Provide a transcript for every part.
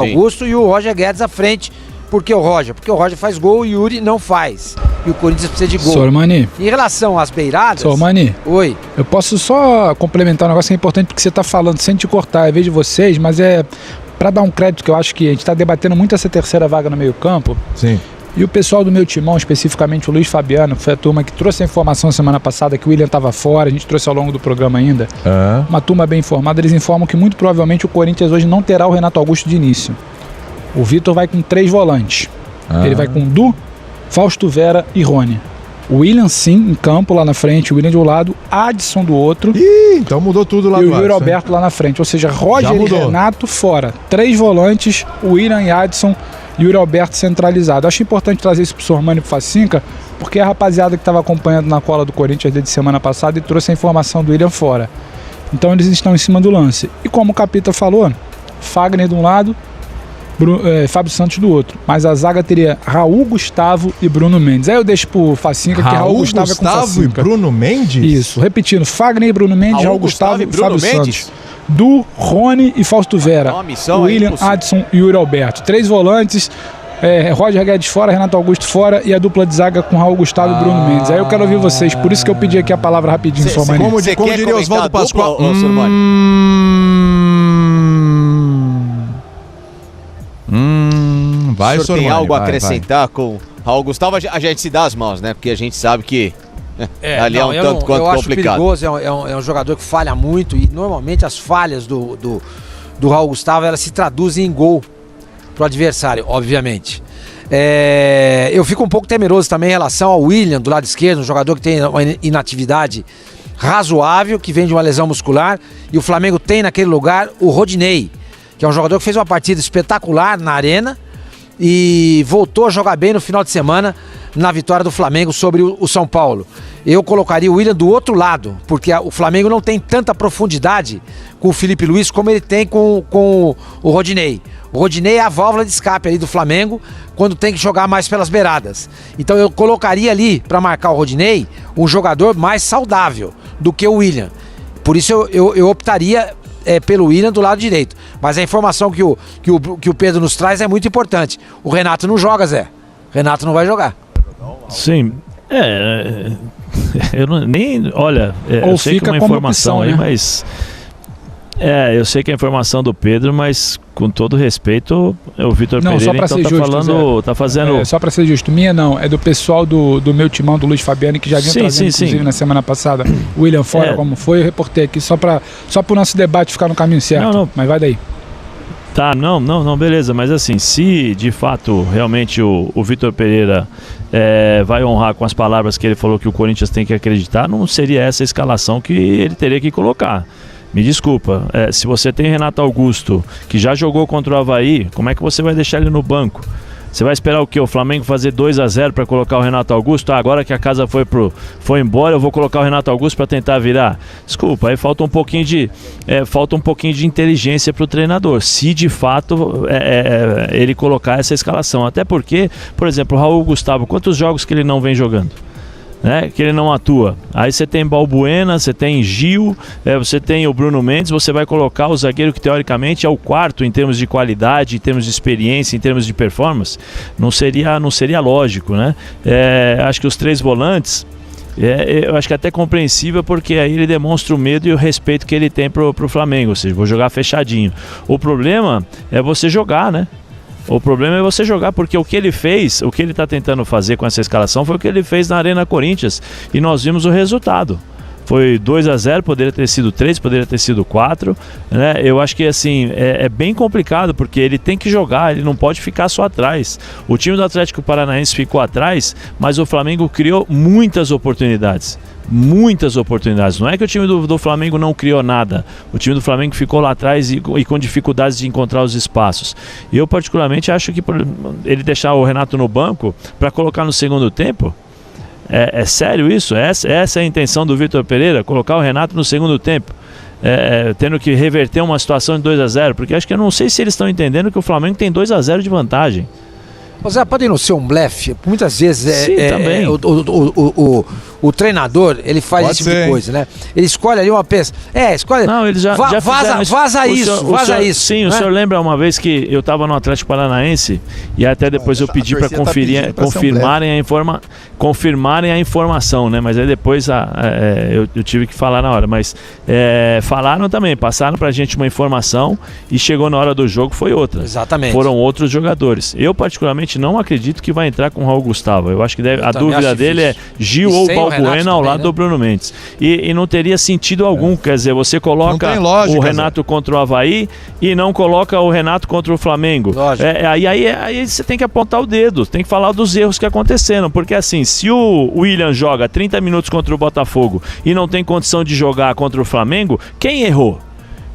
Augusto e o Roger Guedes à frente. Por que o Roger? Porque o Roger faz gol e o Yuri não faz. E o Corinthians precisa de gol. Sormani. Em relação às beiradas... Sormani. Oi. Eu posso só complementar um negócio que é importante, porque você está falando, sem te cortar, é vez de vocês, mas é para dar um crédito, que eu acho que a gente está debatendo muito essa terceira vaga no meio campo. Sim. E o pessoal do meu timão, especificamente o Luiz Fabiano, que foi a turma que trouxe a informação semana passada que o William estava fora, a gente trouxe ao longo do programa ainda. Uma turma bem informada, eles informam que muito provavelmente o Corinthians hoje não terá o Renato Augusto de início. O Vitor vai com 3 volantes. Ele vai com Du, Fausto Vera e Rony. O William sim, em campo lá na frente, o William de um lado, Adson do outro. Ih, então mudou tudo lá do E o lado, Yuri Alberto lá na frente. Ou seja, Roger e Renato fora. 3 volantes, o William e Adson e o Yuri Alberto centralizado. Acho importante trazer isso pro Sormani e pro Facinca, porque a rapaziada que estava acompanhando na cola do Corinthians desde semana passada e trouxe a informação do William fora. Então eles estão em cima do lance. E como o Capita falou, Fagner de um lado, Fábio Santos do outro. Mas a zaga teria Raul, Gustavo e Bruno Mendes. Aí eu deixo pro Facinca que Raul, Gustavo é com Facinca. E Bruno Mendes? Isso, repetindo, Fagner e Bruno Mendes, Raul Gustavo e Fábio Santos. Du, Rony e Fausto Vera. William, Adson e Yuri Alberto. 3 volantes, Roger Guedes fora, Renato Augusto fora e a dupla de zaga com Raul Gustavo e Bruno Mendes. Aí eu quero ouvir vocês, por isso que eu pedi aqui a palavra rapidinho, Sormani. Como diria Oswaldo Pascoal. Vai, o senhor tem algo vai, a acrescentar com Raul Gustavo? A gente se dá as mãos, né? Porque a gente sabe que ali é um tanto quanto eu complicado. Acho perigoso, é um jogador que falha muito e normalmente as falhas do Raul Gustavo elas se traduzem em gol pro adversário, obviamente. Eu fico um pouco temeroso também em relação ao William do lado esquerdo, um jogador que tem uma inatividade razoável, que vem de uma lesão muscular, e o Flamengo tem naquele lugar o Rodinei, que é um jogador que fez uma partida espetacular na Arena e voltou a jogar bem no final de semana na vitória do Flamengo sobre o São Paulo. Eu colocaria o William do outro lado, porque o Flamengo não tem tanta profundidade com o Felipe Luiz como ele tem com o Rodinei. O Rodinei é a válvula de escape ali do Flamengo quando tem que jogar mais pelas beiradas. Então eu colocaria ali, para marcar o Rodinei, um jogador mais saudável do que o William. Por isso eu optaria pelo William do lado direito. Mas a informação que o Pedro nos traz é muito importante. O Renato não joga, Zé. O Renato não vai jogar. Sim. Eu não, nem... Olha, eu sei que é uma informação opção, aí, né? Mas... eu sei que é a informação do Pedro, mas com todo respeito, o Vitor Pereira só pra então ser tá justo, falando, Zé, tá fazendo... só para ser justo, minha não, é do pessoal do meu timão, do Luiz Fabiano, que já vinha trazendo, inclusive, na semana passada, o William fora, como foi, eu reportei aqui, só pro nosso debate ficar no caminho certo, não. Mas vai daí. Tá, não, beleza, mas assim, se de fato realmente o Vitor Pereira vai honrar com as palavras que ele falou que o Corinthians tem que acreditar, não seria essa a escalação que ele teria que colocar. Me desculpa, se você tem Renato Augusto, que já jogou contra o Avaí, como é que você vai deixar ele no banco? Você vai esperar o quê? O Flamengo fazer 2-0 para colocar o Renato Augusto? Agora que a casa foi embora, eu vou colocar o Renato Augusto para tentar virar? Desculpa, aí falta um pouquinho de inteligência para o treinador, se de fato ele colocar essa escalação. Até porque, por exemplo, o Raul Gustavo, quantos jogos que ele não vem jogando? Que ele não atua. Aí você tem Balbuena, você tem Gil, você tem o Bruno Mendes, você vai colocar o zagueiro que teoricamente é o quarto em termos de qualidade, em termos de experiência, em termos de performance. Não seria lógico, né? Acho que os 3 volantes, eu acho que é até compreensível, porque aí ele demonstra o medo e o respeito que ele tem pro Flamengo, ou seja, vou jogar fechadinho. O problema é você jogar, né? O problema é você jogar, porque o que ele fez, o que ele está tentando fazer com essa escalação foi o que ele fez na Arena Corinthians, e nós vimos o resultado. Foi 2-0, poderia ter sido 3, poderia ter sido 4, né? Eu acho que assim, é bem complicado, porque ele tem que jogar, ele não pode ficar só atrás. O time do Atlético Paranaense ficou atrás, mas o Flamengo criou muitas oportunidades. Não é que o time do Flamengo não criou nada. O time do Flamengo ficou lá atrás e com dificuldades de encontrar os espaços. E eu particularmente acho que ele deixar o Renato no banco para colocar no segundo tempo, é sério isso? Essa é a intenção do Vitor Pereira? Colocar o Renato no segundo tempo? Tendo que reverter uma situação de 2-0? Porque acho que eu não sei se eles estão entendendo que o Flamengo tem 2-0 de vantagem. Zé, pode não ser um blefe? Muitas vezes Sim, também. O treinador, ele faz Pode esse tipo ser, de coisa, né? Ele escolhe ali uma peça. Escolhe. Não, eles já vaza isso. Sim, o senhor lembra uma vez que eu estava no Atlético Paranaense e até depois eu pedi para confirmarem a informação, né? Mas aí depois eu tive que falar na hora. Mas falaram também, passaram pra gente uma informação e chegou na hora do jogo, foi outra. Exatamente. Foram outros jogadores. Eu, particularmente, não acredito que vai entrar com o Raul Gustavo. Eu acho que a dúvida dele é Gil ou Balbuena ao lado do Bruno Mendes. E não teria sentido algum. Quer dizer, você coloca o Renato contra o Avaí e não coloca o Renato contra o Flamengo. Aí você tem que apontar o dedo, tem que falar dos erros que aconteceram. Porque assim, se o William joga 30 minutos contra o Botafogo e não tem condição de jogar contra o Flamengo, quem errou?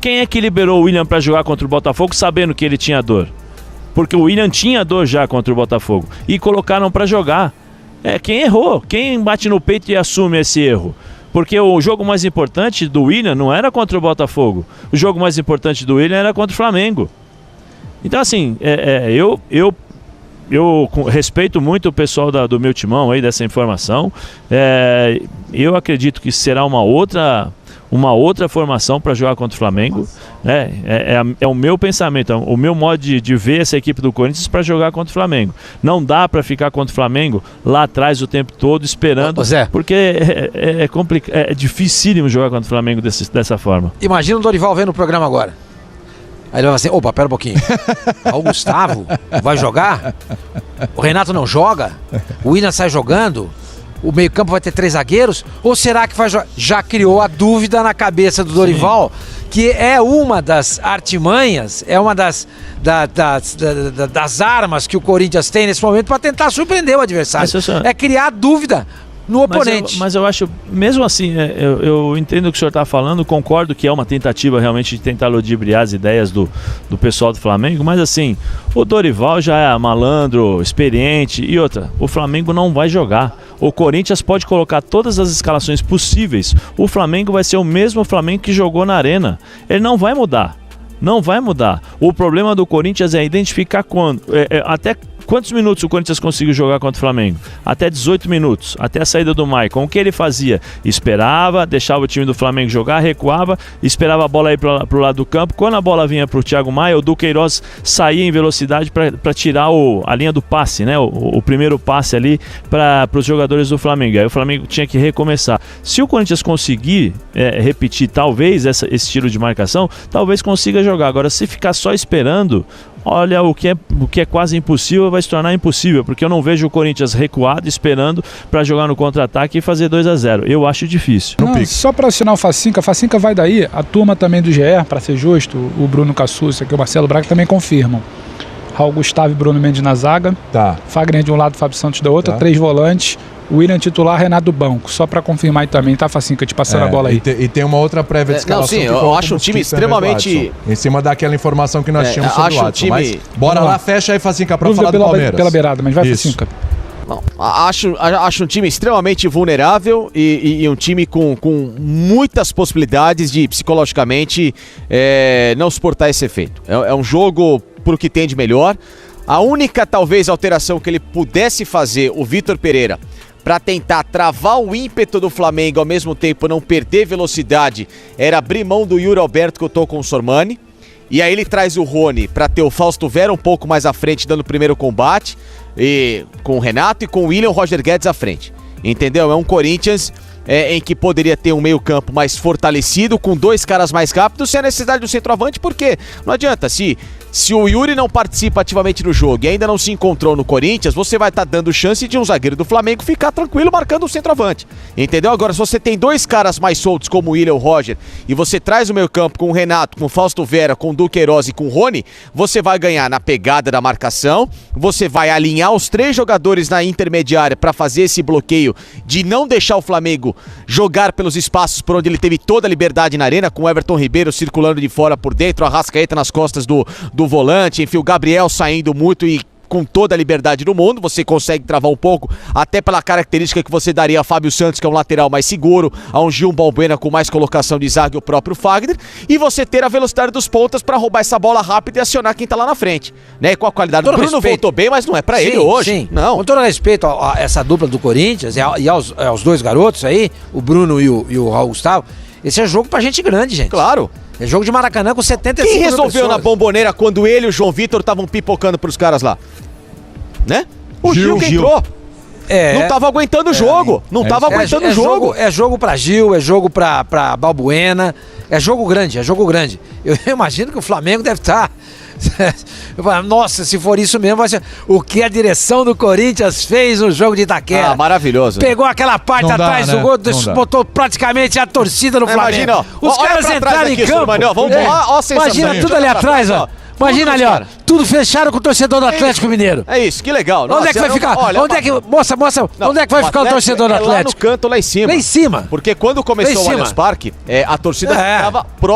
Quem é que liberou o William para jogar contra o Botafogo sabendo que ele tinha dor? Porque o William tinha dor já contra o Botafogo e colocaram para jogar. Quem errou? Quem bate no peito e assume esse erro? Porque o jogo mais importante do William não era contra o Botafogo. O jogo mais importante do William era contra o Flamengo. Então assim, eu respeito muito o pessoal do meu timão aí, dessa informação. Eu acredito que será uma outra formação para jogar contra o Flamengo. É o meu pensamento, o meu modo de ver essa equipe do Corinthians para jogar contra o Flamengo. Não dá para ficar contra o Flamengo lá atrás o tempo todo esperando, porque é complicado, é dificílimo jogar contra o Flamengo dessa forma. Imagina o Dorival vendo o programa agora. Aí ele vai assim, opa, pera um pouquinho. O Gustavo vai jogar? O Renato não joga? O William sai jogando? O meio-campo vai ter 3 zagueiros? Ou será que vai jogar? Já criou a dúvida na cabeça do Dorival, que é uma das artimanhas, é uma das armas que o Corinthians tem nesse momento para tentar surpreender o adversário. É criar dúvida no oponente. Mas eu acho, mesmo assim, eu entendo o que o senhor está falando, concordo que é uma tentativa realmente de tentar ludibriar as ideias do pessoal do Flamengo, mas assim, o Dorival já é malandro, experiente, e outra, o Flamengo não vai jogar. O Corinthians pode colocar todas as escalações possíveis, o Flamengo vai ser o mesmo Flamengo que jogou na Arena. Ele não vai mudar. Não vai mudar. O problema do Corinthians é identificar até quantos minutos o Corinthians conseguiu jogar contra o Flamengo? Até 18 minutos, até a saída do Maicon. O que ele fazia? Esperava, deixava o time do Flamengo jogar, recuava, esperava a bola ir para o lado do campo. Quando a bola vinha para o Thiago Maia, o Duqueiroz saía em velocidade para tirar a linha do passe, né? O primeiro passe ali para os jogadores do Flamengo. Aí o Flamengo tinha que recomeçar. Se o Corinthians conseguir repetir talvez esse estilo de marcação, talvez consiga jogar. Agora, se ficar só esperando, olha, o que é quase impossível vai se tornar impossível, porque eu não vejo o Corinthians recuado, esperando para jogar no contra-ataque e fazer 2-0. Eu acho difícil. Só para assinar o Facinca vai daí, a turma também do GE, para ser justo, o Bruno Cassucci, aqui o Marcelo Braga também confirmam. Raul Gustavo e Bruno Mendes na zaga, Fagner de um lado, Fábio Santos da outra, 3 volantes, William titular, Renato do banco. Só pra confirmar aí também, tá, Facinca, te passando a bola aí. E tem uma outra prévia de escalação. Eu acho um time extremamente... Em cima daquela informação que nós tínhamos sobre o Watson. Mas bora lá, fecha aí, Facinca, pra falar do Palmeiras. Pela beirada, mas vai, Facinca. Não, acho um time extremamente vulnerável e um time com muitas possibilidades de, psicologicamente, não suportar esse efeito. É um jogo pro que tem de melhor. A única, talvez, alteração que ele pudesse fazer, o Vitor Pereira, para tentar travar o ímpeto do Flamengo, ao mesmo tempo não perder velocidade, era abrir mão do Yuri Alberto, que eu tô com o Sormani. E aí ele traz o Rony para ter o Fausto Vera um pouco mais à frente, dando o primeiro combate, e com o Renato e com o William, o Roger Guedes à frente. Entendeu? É um Corinthians em que poderia ter um meio campo mais fortalecido, com 2 caras mais rápidos, sem a necessidade do centroavante, porque não adianta, se o Yuri não participa ativamente no jogo e ainda não se encontrou no Corinthians, você vai estar dando chance de um zagueiro do Flamengo ficar tranquilo marcando o centroavante, entendeu? Agora, se você tem 2 caras mais soltos como o William e o Roger, e você traz o meio campo com o Renato, com o Fausto Vera, com o Duqueiroz e com o Rony, você vai ganhar na pegada da marcação, você vai alinhar os 3 jogadores na intermediária para fazer esse bloqueio de não deixar o Flamengo jogar pelos espaços por onde ele teve toda a liberdade na arena, com o Everton Ribeiro circulando de fora por dentro, a Arrascaeta nas costas do volante, enfim, o Gabriel saindo muito e com toda a liberdade do mundo, você consegue travar um pouco, até pela característica que você daria a Fábio Santos, que é um lateral mais seguro, a um Gil Balbuena com mais colocação de zaga e o próprio Fagner, e você ter a velocidade dos pontas para roubar essa bola rápida e acionar quem tá lá na frente, né? E com a qualidade. O Bruno voltou bem, mas não é para ele hoje. Sim. Não. Com todo respeito a essa dupla do Corinthians e aos dois garotos aí, o Bruno e o Raul Gustavo, esse é jogo pra gente grande, gente. Claro. É jogo de Maracanã com 75 Quem resolveu pessoas na Bomboneira quando ele e o João Vitor estavam pipocando pros caras lá? Né? O Gil que entrou. Não tava aguentando o jogo. Não tava aguentando o jogo. É jogo pra Gil, é jogo pra Balbuena. É jogo grande, é jogo grande. Eu imagino que o Flamengo deve estar... Nossa, se for isso mesmo, vai ser... o que a direção do Corinthians fez no jogo de Itaquera. Maravilhoso. Pegou aquela parte atrás do gol, botou praticamente a torcida no Flamengo. Imagina, ó. Os caras entraram em campo. Imagina tudo ali atrás, ó. Imagina ali, ó. Tudo fecharam com o torcedor do Atlético Mineiro. É isso, que legal. Onde é que vai ficar? Onde é que... Moça, onde é que vai ficar o torcedor do Atlético? Lá no canto, lá em cima. Lá em cima. Porque quando começou o Allianz Parque, a torcida ficava